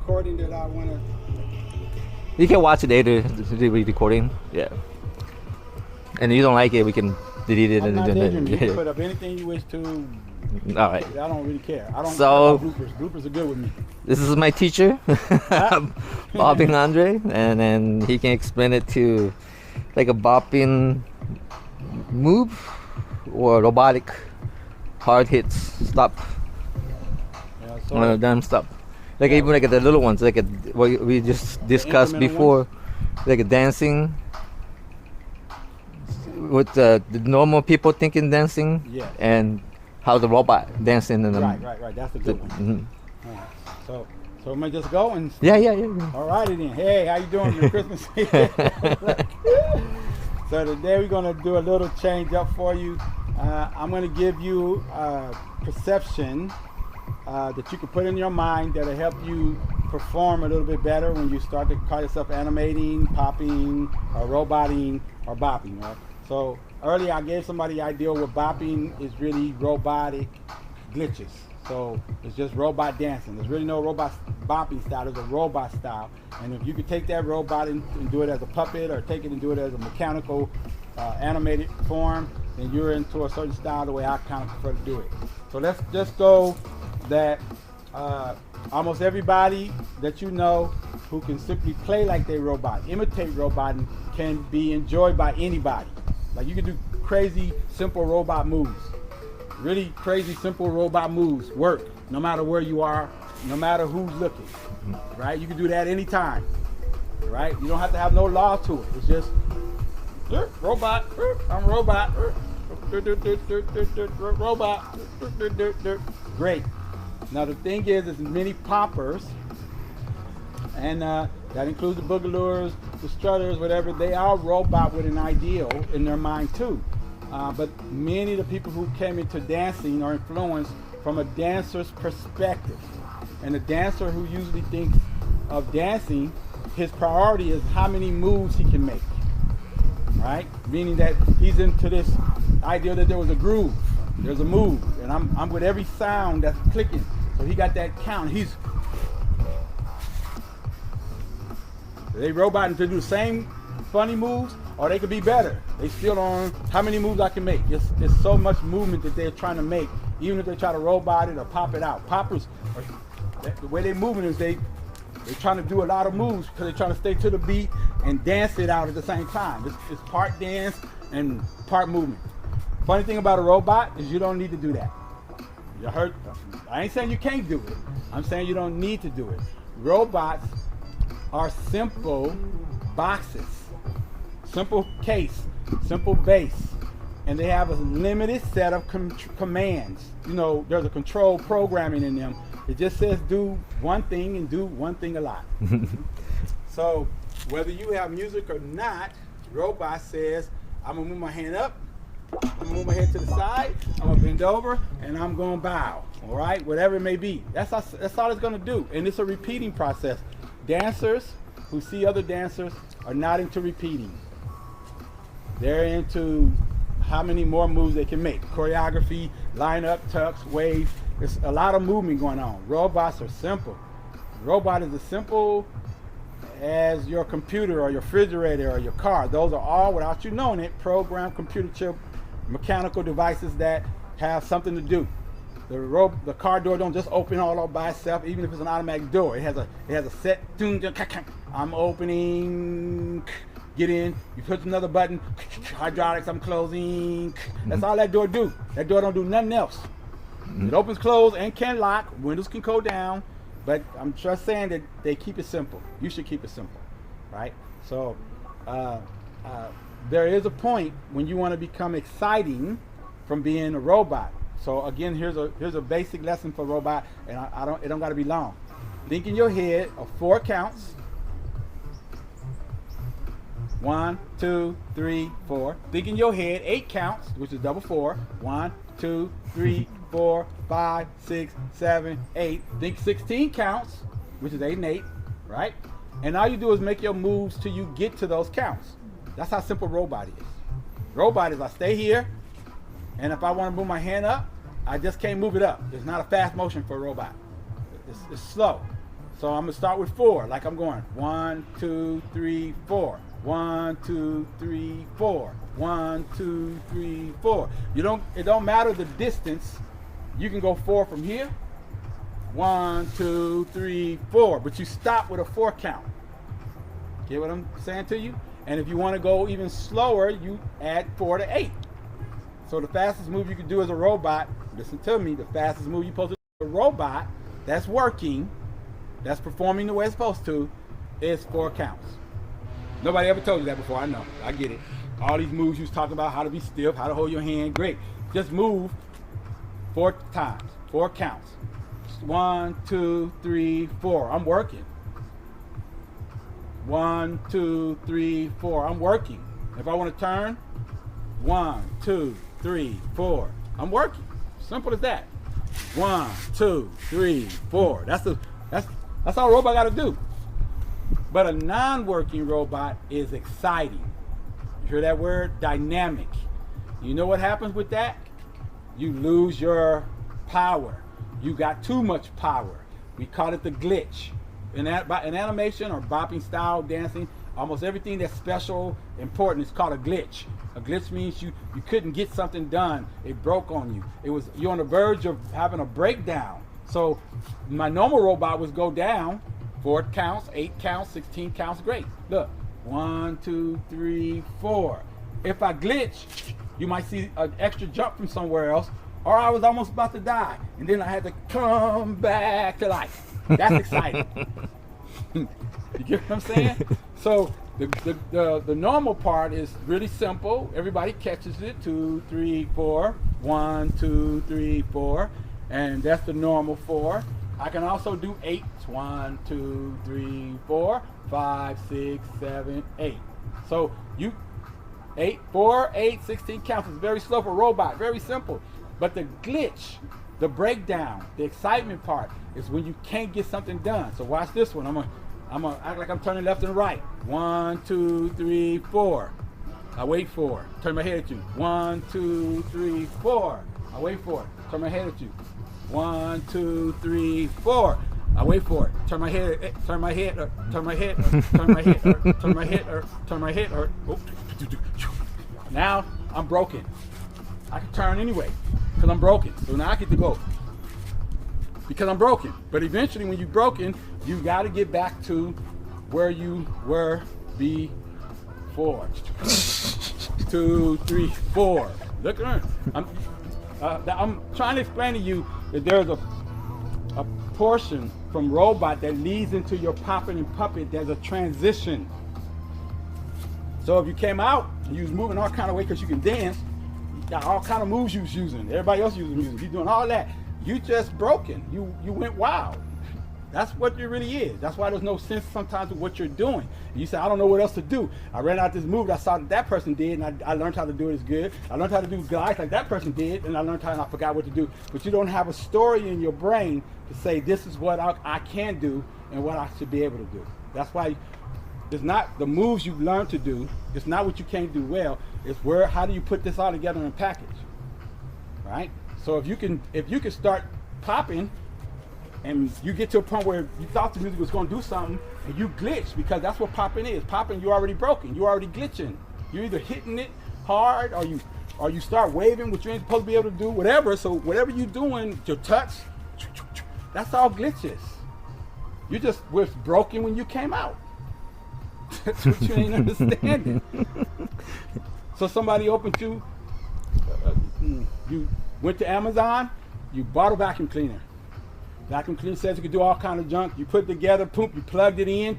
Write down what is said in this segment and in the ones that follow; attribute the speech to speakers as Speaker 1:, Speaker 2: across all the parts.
Speaker 1: recording that I want to.
Speaker 2: You can watch it later, the recording. Yeah. And if you don't like it, we can delete it.
Speaker 1: I'm not
Speaker 2: and
Speaker 1: daydreaming. You can put up anything you wish to.
Speaker 2: All right.
Speaker 1: I don't really care. I don't
Speaker 2: So-
Speaker 1: care about bloopers. Bloopers are good with me.
Speaker 2: This is my teacher, Bopping Andre, and then he can explain it to like a bopping move or robotic hard hits stop.
Speaker 1: Yeah, so
Speaker 2: Damn stop. Like even like the little ones, like what we just discussed
Speaker 1: incremental
Speaker 2: before, like a dancing. With the normal people thinking dancing,
Speaker 1: Yeah.
Speaker 2: and how the robot dancing and
Speaker 1: right. That's a good one.
Speaker 2: Mhm.
Speaker 1: All right. So we might just go and.
Speaker 2: Yeah.
Speaker 1: All righty then. Hey, how you doing your Christmas Eve? So today we're gonna do a little change up for you. I'm gonna give you a perception that you can put in your mind that'll help you perform a little bit better when you start to call yourself animating, popping, or roboting, or bopping. Right? So earlier I gave somebody the idea what bopping is really robotic glitches. So it's just robot dancing. There's really no robot bopping style. There's a robot style. And if you could take that robot and do it as a puppet, or take it and do it as a mechanical animated form, then you're into a certain style the way I kind of prefer to do it. So let's just go that almost everybody that you know who can simply play like they robot, imitate roboting, can be enjoyed by anybody. Like you can do crazy, simple robot moves. Really crazy, simple robot moves work no matter where you are, no matter who's looking, right? You can do that anytime, right? You don't have to have no law to it. It's just robot, I'm a robot, robot, great. Now the thing is many poppers, and that includes the boogalooers, the strutters, whatever, they are robot with an ideal in their mind too. But many of the people who came into dancing are influenced from a dancer's perspective. And the dancer who usually thinks of dancing, his priority is how many moves he can make, right? Meaning that he's into this idea that there was a groove, there's a move, and I'm with every sound that's clicking. So he got that count. They roboting to do the same funny moves, or they could be better. They still on how many moves I can make. It's so much movement that they're trying to make, even if they try to robot it or pop it out. Poppers, the way they're moving is they're trying to do a lot of moves because they're trying to stay to the beat and dance it out at the same time. It's part dance and part movement. Funny thing about a robot is you don't need to do that. You heard? I ain't saying you can't do it. I'm saying you don't need to do it. Robots are simple boxes, simple case, simple base, and they have a limited set of commands. You know, there's a control programming in them. It just says do one thing and do one thing a lot. So whether you have music or not, robot says, I'm gonna move my hand up, I'm gonna move my head to the side, I'm gonna bend over, and I'm gonna bow. All right, whatever it may be. That's all it's gonna do, and it's a repeating process. Dancers who see other dancers are not into repeating. They're into how many more moves they can make. Choreography, line up, tucks, waves. There's a lot of movement going on. Robots are simple. Robot is as simple as your computer or your refrigerator or your car. Those are all, without you knowing it, programmed computer chip, mechanical devices that have something to do. The car door don't just open all by itself, even if it's an automatic door. It has a set. I'm opening. Get in. You push another button. Hydraulics. I'm closing. That's all that door do. That door don't do nothing else. It opens, closes, and can lock. Windows can go down. But I'm just saying that they keep it simple. You should keep it simple, right? So there is a point when you want to become exciting from being a robot. So again, here's a basic lesson for robot, and it don't got to be long. Think in your head of 4 counts. 1, 2, 3, 4. Think in your head 8 counts, which is double 4. 1, 2, 3, 4, 5, 6, 7, 8. Think 16 counts, which is 8 and 8, right? And all you do is make your moves till you get to those counts. That's how simple robot is. Robot is I stay here, and if I want to move my hand up, I just can't move it up. It's not a fast motion for a robot. It's slow. So I'm gonna start with 4, like I'm going 1, 2, 3, 4. 1, 2, 3, 4. 1, 2, 3, 4. It don't matter the distance. You can go 4 from here. 1, 2, 3, 4. But you stop with a 4 count. Get what I'm saying to you? And if you want to go even slower, you add 4 to 8. So the fastest move you can do as a robot, listen to me, the fastest move you're supposed to do as a robot that's working, that's performing the way it's supposed to, is 4 counts. Nobody ever told you that before. I know. I get it. All these moves you was talking about, how to be stiff, how to hold your hand, great. Just move 4 times, 4 counts. 1, 2, 3, 4. I'm working. 1, 2, 3, 4. I'm working. If I want to turn, 1, 2, 3, 4. I'm working. Simple as that. 1, 2, 3, 4. That's all a robot got to do. But a non-working robot is exciting. You hear that word? Dynamic. You know what happens with that? You lose your power. You got too much power. We call it the glitch. In animation or bopping style dancing, almost everything that's special, important is called a glitch. A glitch means you couldn't get something done. It broke on you. You're on the verge of having a breakdown. So my normal robot would go down 4 counts, 8 counts, 16 counts, great. Look, 1, 2, 3, 4. If I glitch, you might see an extra jump from somewhere else, or I was almost about to die, and then I had to come back to life. That's exciting. You get what I'm saying? So the normal part is really simple. Everybody catches it. 2, 3, 4. 1, 2, 3, 4. And that's the normal 4. I can also do 8. 1, 2, 3, 4, 5, 6, 7, 8. So 4, 8, 16 counts is very slow for a robot, very simple. But the glitch, the breakdown, the excitement part is when you can't get something done. So watch this one. I'm gonna act like I'm turning left and right. 1, 2, 3, 4. I wait for it. Turn my head at you. 1, 2, 3, 4. I wait for it. Turn my head at you. 1, 2, 3, 4. I wait for it. Turn my head, turn my head, turn my head, turn my head, turn my head, turn my head. Now I'm broken. I can turn anyway because I'm broken. So now I get to go because I'm broken. But eventually, when you're broken, you got to get back to where you were before. 2, 3, 4. Look at her. I'm trying to explain to you that there's a portion from robot that leads into your popping and puppet. There's a transition. So if you came out and you was moving all kind of way because you can dance, you got all kind of moves you was using. Everybody else using music. You're doing all that. You just broken. You went wild. That's what it really is. That's why there's no sense sometimes with what you're doing. You say, I don't know what else to do. I ran out this move I saw that person did, and I learned how to do it as good. I learned how to do glides like that person did, and I learned how, and I forgot what to do. But you don't have a story in your brain to say, this is what I can do and what I should be able to do. That's why it's not the moves you've learned to do. It's not what you can't do well. It's how do you put this all together in a package, right? So if you can start popping, and you get to a point where you thought the music was going to do something, and you glitch, because that's what popping is. Popping, you're already broken. You're already glitching. You're either hitting it hard, or you start waving, which you ain't supposed to be able to do, whatever. So whatever you're doing, your touch, that's all glitches. You just was broken when you came out. That's what you ain't understanding. So somebody opened you went to Amazon, you bought a vacuum cleaner. Vacuum cleaner says you can do all kind of junk. You put it together, poop, you plugged it in,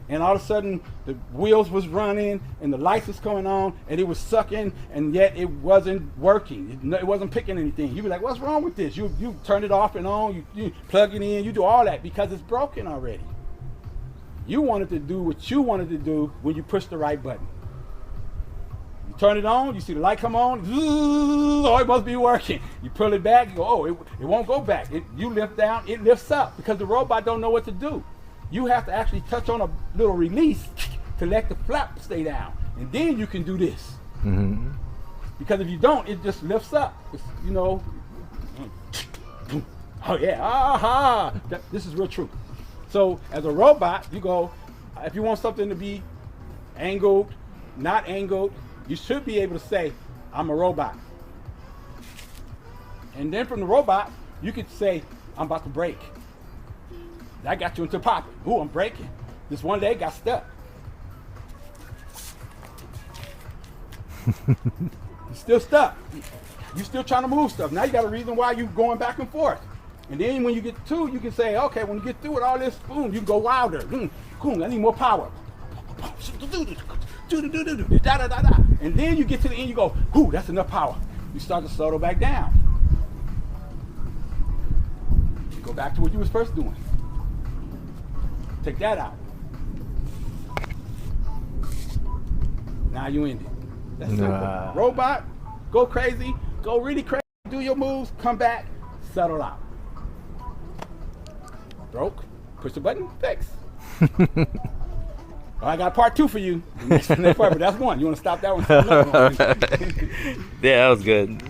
Speaker 1: and all of a sudden the wheels was running and the lights was coming on and it was sucking, and yet it wasn't working. It wasn't picking anything. You be like, what's wrong with this? You turn it off and on, you plug it in, you do all that because it's broken already. You wanted to do what you wanted to do when you push the right button. You turn it on, you see the light come on, oh, it must be working. You pull it back, you go, oh, it won't go back. You lift down, it lifts up, because the robot don't know what to do. You have to actually touch on a little release to let the flap stay down, and then you can do this. Mm-hmm. Because if you don't, it just lifts up. It's, oh yeah, aha! This is real true. So as a robot, you go, if you want something to be angled, not angled, you should be able to say, I'm a robot. And then from the robot, you could say, I'm about to break. That got you into popping. Ooh, I'm breaking. This one leg got stuck. You're still stuck. You're still trying to move stuff. Now you got a reason why you're going back and forth. And then when you get to, you can say, okay, when you get through with all this, boom, you can go wilder. Boom, I need more power. And then you get to the end, you go, whoo, that's enough power. You start to settle back down. You go back to what you was first doing. Take that out. Now you end it. That's simple. Robot, go crazy, go really crazy, do your moves, come back, settle out. Broke, push the button, fix. I got part 2 for you. Next part, but that's one. You want to stop that one?
Speaker 2: Yeah, that was good.